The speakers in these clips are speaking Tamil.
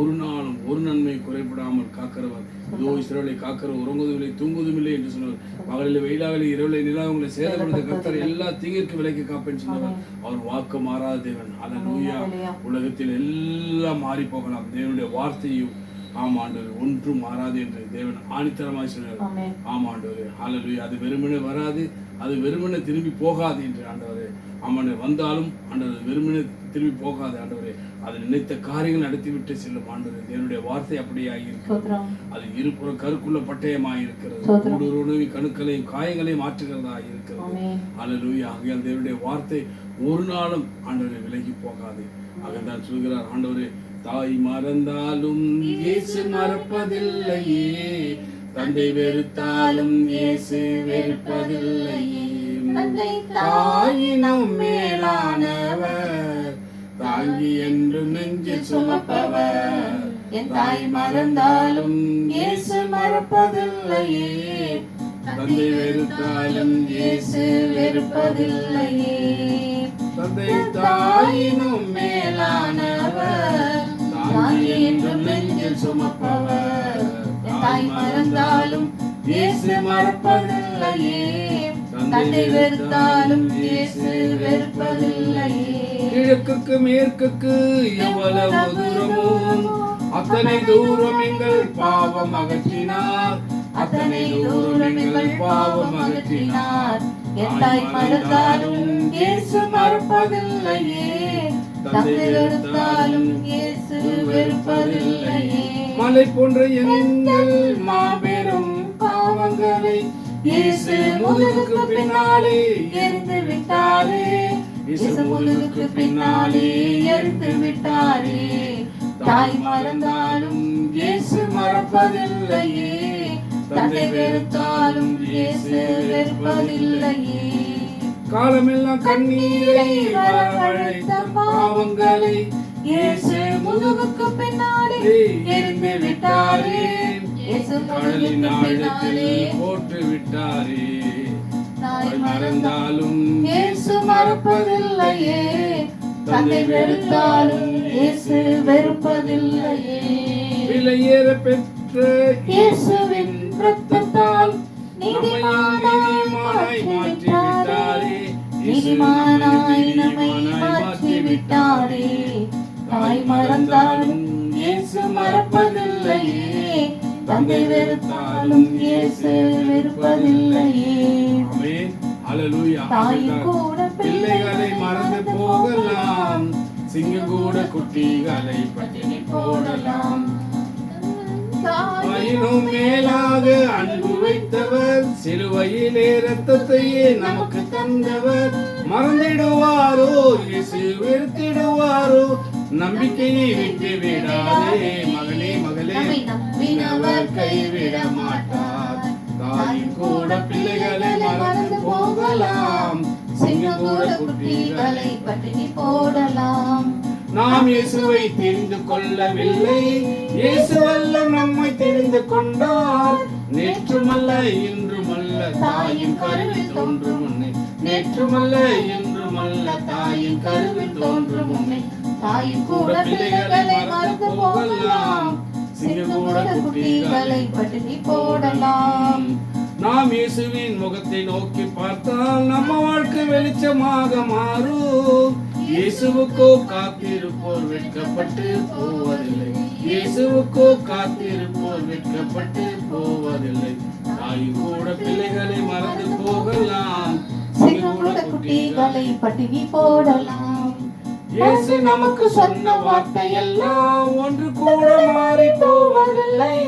ஒரு நாளும் ஒரு நன்மை குறைபடாமல் காக்கிறவர். இதோ இஸ்ரவேலை காக்கிற உறங்குவதுமில்லை தூங்குவதுமில்லை என்று சொன்னவர். பகலில் வெயிலாவிலே இரவிலே நிலா உங்களை சேதப்படுத்த கர்த்தர் எல்லா தீங்கிற்கு விலைக்கு காப்பேன்னு சொன்னவர். அவர் வாக்கு மாறாத தேவன். அல்லேலூயா. உலகத்தில் எல்லாம் மாறி போகலாம், தேவனுடைய வார்த்தையும் ஆமாண்டவர் ஒன்றும் மாறாது என்று தேவன் ஆணித்தரமாய் சொன்னார். ஆமாண்டவர் அல்லேலூயா. அது வெறுமனே வராது, அது வெறுமனே திரும்பி போகாது என்று ஆண்டவரே. ஆமாண்டவர் வந்தாலும் ஆண்டவர் வெறுமனே திரும்பி போகாது ஆண்டவரே. அது நினைத்த காரியங்கள் நடத்திவிட்டு செல்லும் ஆண்டவரே. தேவனுடைய வார்த்தை அப்படியே இருக்கிறது. அது இருபுற கருக்குள்ள பட்டயமாய் இருக்கிறது. உணவு கணுக்களையும் காயங்களையும் மாற்றுகிறதா இருக்கிறது. அல்லேலூயா. ஆகையால் தேவனுடைய வார்த்தை ஒரு நாளும் ஆண்டவரை விலகி போகாது. ஆகத்தான் சொல்கிறார் ஆண்டவரே, தாய் மறந்தாலும் இயேசு மறப்பதில்லையே, தந்தை வெறுத்தாலும் இயேசு வெறுப்பதில்லையே, தாயினும் மேலானவர், தாங்கி என்றும் நெஞ்சில் சுமப்பவர். என் தாய் மறந்தாலும் இயேசு மறப்பதில்லையே, தந்தை வெறுத்தாலும் இயேசு வெறுப்பதில்லையே, தந்தை தாயினும் மேலானவர், தாங்கி என்றும் நெஞ்சில் சுமப்பவர். தாய் மறந்தாலும் இயேசு மறப்பதில்லையே, தந்தை வெறுத்தாலும் இயேசு வெறுப்பதில்லையே. கிழக்குக்கு மேற்குக்கு எவ்வளவு தூரமோ அத்தனை தூரம் எங்கள் பாவம் அகற்றினார், அத்தனை தூரம் எங்கள் பாவம் அகற்றினார். என் தாய் மறந்தாலும் இயேசு மறப்பதில்லையே, தந்தை வெறுத்தாலும் இயேசு வெறுப்பதில்லையே. மலை போன்ற எங்கள் மாபெரும் பாவங்களை இயேசு முதுகுக்கு பின்னாலே எரிந்து விட்டாரே, இயேசு முதுகுக்கு பின்னாலே எரிந்து விட்டாரே. தாய் மறந்தாலும் இயேசு மறப்பதில்லையே, தந்தை வெறுத்தாலும் இயேசு வெறுப்பதில்லையே. காலமெல்லாம் கண்ணீரை வரவழைத்த பாவங்களை இயேசு முதுகுக்கு பின்னாலே எரிந்து விட்டாரே, இயேசு கடலின் ஆழத்திலே போட்டு விட்டாரே. தாய் மறந்தாலும் இயேசு மறப்பதில்லையே, தந்தை வெறுத்தாலும் இயேசு வெறுப்பதில்லையே. விலையேற பெற்ற இயேசுவின் இரத்தத்தால் நீதிமானாய் மாற்றிவிட்டாரே, நீதிமானாய் நம்மை மாற்றிவிட்டாரே. தாய் மறந்தாலும் இயேசு மறப்பதில்லையே, தந்தை வெறுத்தாலும் இயேசு வெறுப்பதில்லையே. தாய் கூட பிள்ளைகளை மறந்து போகலாம், சிங்கம் கூட குட்டிகளை பட்டினி போடலாம். தாயினும் மேலாக அன்பு வைத்தவர், சிலுவையிலே இரத்தத்தையே நமக்கு தந்தவர். மறந்திடுவாரோ இயேசு வெறுத்திடுவாரோ, நம்பிக்கையை விட்டு விடாதே மகளே மகளே, நம்பினவர் கைவிட மாட்டார். தாயின் கூட பிள்ளைகளை மறந்து போகலாம், சிங்கம் கூட குட்டிகளை பட்டினி போடலாம். நாம் இயேசுவை தெரிந்து கொள்ளவில்லை, இயேசுவல்ல நம்மை தெரிந்து கொண்டார். நேற்றுமல்ல இன்றுமல்ல தாயின் கருவில் தோன்றும் முன்னே, நேற்றுமல்ல இன்றுமல்ல தாயின் கருவில் தோன்றும் முன்னே. தாயின் கூட பிள்ளைகளை மறந்து போகலாம், சிங்கம் கூட குட்டிகளை பட்டினி போடலாம். நாம் இயேசுவின் முகத்தை நோக்கி பார்த்தால் நம்ம வாழ்க்கை வெளிச்சமாக மாறும். இயேசுவுக்கோ காத்திருப்போர் வெட்கப்பட்டு போவதில்லை, இயேசுவுக்கோ காத்திருப்போர் வெட்கப்பட்டு போவதில்லை. தாய் கூட பிள்ளைகளை மறந்து போகலாம், சிங்கம் கூட குட்டிகளை பட்டினி போடலாம். இயேசு நமக்கு சொன்ன வார்த்தை எல்லாம் ஒன்று கூட மாறி போவதில்லை.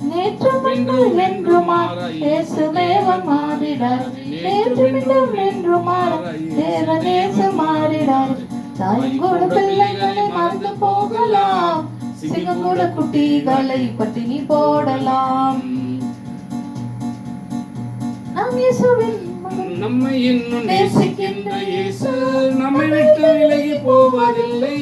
நேற்றும் இன்றும் என்றும் மாற இயேசு தேவன் மாறிடார், நேற்றும் இன்றும் என்றும் மாற தேவன் இயேசு மாறிடார். தாய் கூட பிள்ளைகளை மறந்து போகலாம், சிங்கம் கூட குட்டிகளை பட்டினி போடலாம். நாம் இயேசுவின் நம்மை இன்னும் நேசிக்கின்ற இயேசு நம்மை விட்டு விலகி போவதில்லை.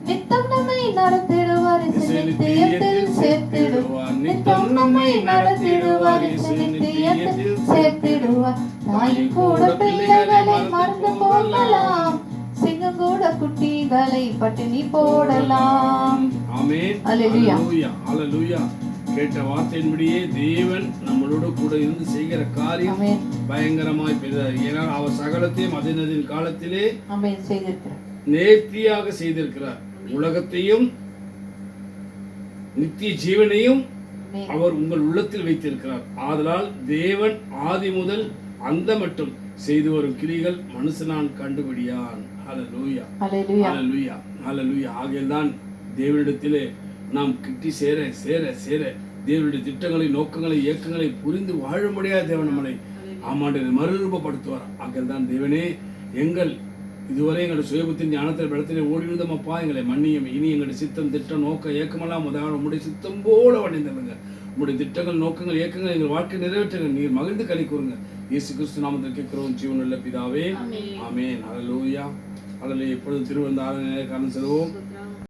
நித்தம் நம்மை நடத்திடுவார், நித்தியத்தில் சேர்த்திடுவார். நித்தம் நம்மை நடத்திடுவார், நித்தியத்தில் சேர்த்திடுவார். தாய் கூட பிள்ளைகளை மறந்து போகலாம், சிங்கம் கூட குட்டிகளை பட்டினி போடலாம். ஹalleluya ஹalleluya ஹalleluya. கேட்ட வார்த்தையின்படியே தேவன் நம்மளோட கூட இருந்து செய்கிற காரியம் ஆமென் பயங்கரமாய் பெரிதாய். ஏன்னா அவர் சகலத்தையும் அதனதின் காலத்திலே ஆமென் செய்திருக்கிறார், நேர்த்தியாக செய்திருக்கிறார். உலகத்தையும் நித்திய ஜீவனையும் ஆமென் அவர் உங்கள் உள்ளத்தில் வைத்திருக்கிறார். ஆதலால் தேவன் ஆதி முதல் அந்த மட்டும் செய்து வரும் கிரிகள் மனுஷனான் கண்டுபிடியான். ஹalleluya ஹalleluya ஹalleluya ஹalleluya. ஆகையால்தான் தேவனிடத்திலே நாம் கிட்டி சேர சேர சேர தேவனுடைய திட்டங்களை, நோக்கங்களை, இயக்கங்களை புரிந்து வாழ முடியாத தேவன் நம்மளை ஆமாண்டு மறுரூபப்படுத்துவார். ஆகையால்தான் தேவனே, எங்கள் இதுவரை எங்களுடைய சுயபுத்தின் ஞானத்தில் பலத்திலே ஓடி இருந்தோமப்பா, எங்களை மன்னியும். இனி எங்களுடைய சித்தம், திட்டம், நோக்கம், ஏக்கமெல்லாம் உம்முடைய சித்தம் போல வணிந்தவங்க. உங்களுடைய திட்டங்கள், நோக்கங்கள், இயக்கங்கள் எங்கள் வாழ்க்கை நிறைவேற்றுங்க. நீர் மகிழ்ந்து களி கூறுங்க. இயேசு கிறிஸ்து நாமத்தில் கேட்கிறோம் ஜீவனுள்ள பிதாவே, ஆமென். ஹalleluya ஹalleluya. இப்பொழுது திருவந்த ஆராதனை காரணம் செல்வோம்.